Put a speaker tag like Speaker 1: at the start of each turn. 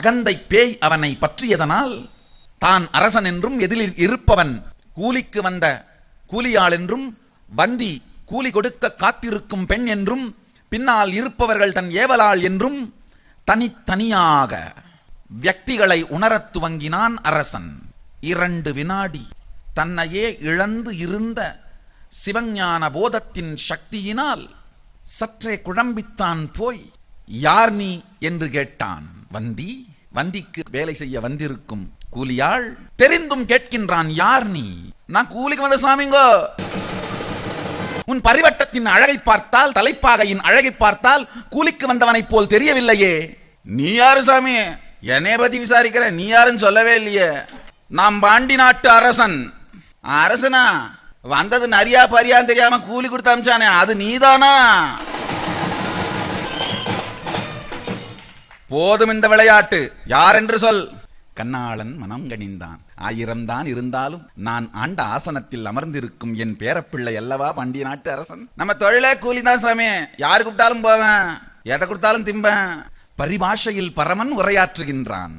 Speaker 1: அகந்தை பேய் அவனை பற்றியதனால் தான் அரசன் என்றும் எதிரில் இருப்பவன் கூலிக்கு வந்த கூலியாள் என்றும் வந்தி கூலி கொடுக்க காத்திருக்கும் பெண் என்றும் பின்னால் இருப்பவர்கள் தன் ஏவலாள் என்றும் தனித்தனியாக வியக்திகளை உணரத் துவங்கினான் அரசன். 2 வினாடி தன்னையே இழந்து இருந்த சிவஞான போதத்தின் சக்தியினால் சற்றே குழம்பித்தான் போய் யார் நீ என்று கேட்டான். வந்திக்கு வேலை செய்ய வந்திருக்கும் கூலியாள் தெரிந்தும் கேட்கின்றான், யார் நீ? நான் கூலிக்கு வந்த சாமிங்கோ. உன் பரிவட்டத்தின் அழகை பார்த்தால், தலைப்பாகையின் அழகை பார்த்தால் கூலிக்கு வந்தவனைப் போல் தெரியவில்லையே. நீ யாரு சாமி? என்னைய பத்தி விசாரிக்கிற, நீ யாருன்னு சொல்லவே இல்லையே. நாம் பாண்டி நாட்டு அரசன். அரசனா? வந்தது நரியா பரியான்னு தெரியாம கூலி கொடுத்து அமிச்சானே, அது நீதானா? போதும் இந்த விளையாட்டு, யார் என்று சொல். கண்ணாளன் மனம் கனிந்தான். 1000 தான் இருந்தாலும் நான் ஆண்ட ஆசனத்தில் அமர்ந்திருக்கும் என் பேரப்பிள்ளை அல்லவா பாண்டிய நாட்டு அரசன். நம்ம தொழிலே கூலிதான் சாமி. யாரு கூப்பிட்டாலும் போவேன், எதை கொடுத்தாலும் திம்பேன். பரிபாஷையில் பரமன் உரையாற்றுகின்றான்.